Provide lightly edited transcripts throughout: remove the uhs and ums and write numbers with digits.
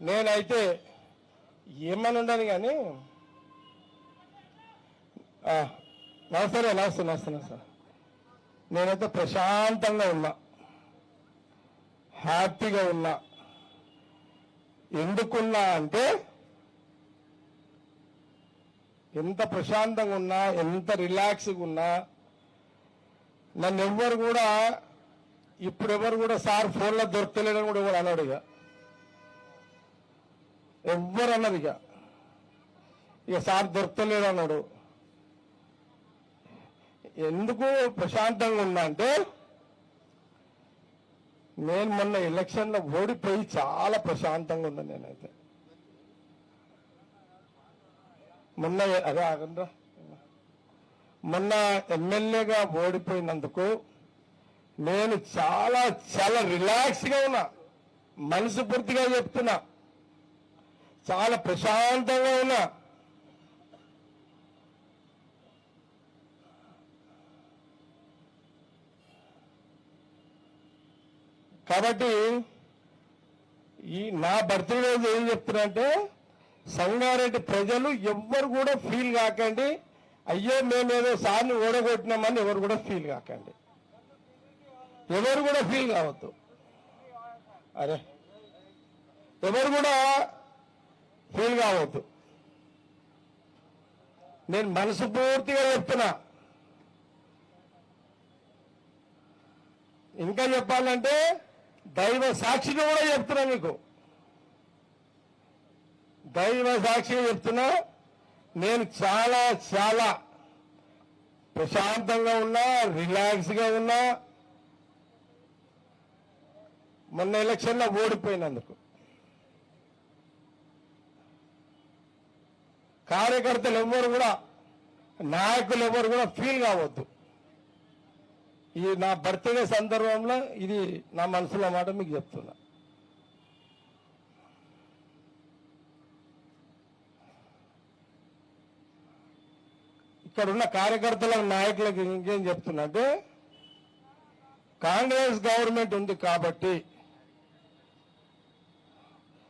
నేనైతే ఏమని ఉండను కానీ నమస్తే నమస్తే నమస్తే నమస్తే నేనైతే ప్రశాంతంగా ఉన్నా, హ్యాపీగా ఉన్నా. ఎందుకున్నా అంటే ఎంత ప్రశాంతంగా ఉన్నా, ఎంత రిలాక్స్గా ఉన్నా, నన్ను ఎవ్వరు కూడా ఇప్పుడెవరు కూడా సార్ ఫోన్లో దొరకలేదని కూడా ఎవరు అన్నాడు. ఇక ఎవ్వరు అన్నారు ఇక సార్ దొరకలేడు అన్నాడు. ఎందుకు ప్రశాంతంగా ఉన్నా అంటే నేను మొన్న ఎలక్షన్లో ఓడిపోయి చాలా ప్రశాంతంగా ఉన్నా. నేనైతే మొన్న అదే ఆగండ్రా మొన్న ఎమ్మెల్యేగా ఓడిపోయినందుకు నేను చాలా చాలా రిలాక్స్గా ఉన్నా. మనసు పూర్తిగా చెప్తున్నా, చాలా ప్రశాంతంగా ఉన్నా. కాబట్టి ఈ నా బర్త్డే రోజు ఏం చెప్తున్నా అంటే సంగారెడ్డి ప్రజలు ఎవ్వరు కూడా ఫీల్ కాకండి, అయ్యో మేమేదో సార్ని ఓడగొట్టినామని ఎవరు కూడా ఫీల్ కాకండి, ఎవరు కూడా ఫీల్ కావద్దు. అరే ఎవరు కూడా ఫీల్ కావద్దు. నేను మనసు పూర్తిగా చెప్తున్నా. ఇంకా చెప్పాలంటే దైవ సాక్షిగా కూడా చెప్తున్నా, మీకు దైవ సాక్షిగా చెప్తున్నా. నేను చాలా చాలా ప్రశాంతంగా ఉన్నా, రిలాక్స్గా ఉన్నా. మొన్న ఎలక్షన్లో ఓడిపోయినందుకు కార్యకర్తలు ఎవరు కూడా, నాయకులు ఎవరు కూడా ఫీల్ కావద్దు. ఈ నా బర్త్డే సందర్భంలో ఇది నా మనసులో మాట మీకు చెప్తున్నా. ఇక్కడ ఉన్న కార్యకర్తలకు, నాయకులకు ఇంకేం చెప్తున్నా అంటే కాంగ్రెస్ గవర్నమెంట్ ఉంది కాబట్టి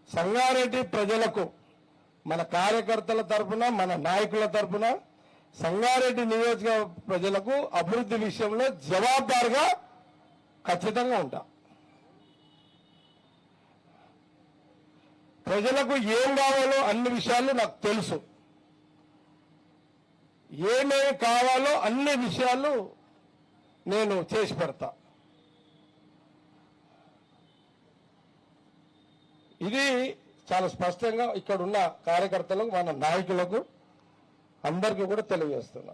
సంగారెడ్డి ప్రజలకు, మన కార్యకర్తల తరఫున, మన నాయకుల తరఫున సంగారెడ్డి నియోజకవర్గ ప్రజలకు అభివృద్ధి విషయంలో జవాబుదారుగా ఖచ్చితంగా ఉంటా. ప్రజలకు ఏం కావాలో అన్ని విషయాలు నాకు తెలుసు. ఏమేమి కావాలో అన్ని విషయాలు నేను చేసి పెడతా. ఇది చాలా స్పష్టంగా ఇక్కడ ఉన్న కార్యకర్తలకు, మన నాయకులకు అందరికీ కూడా తెలియజేస్తున్నా.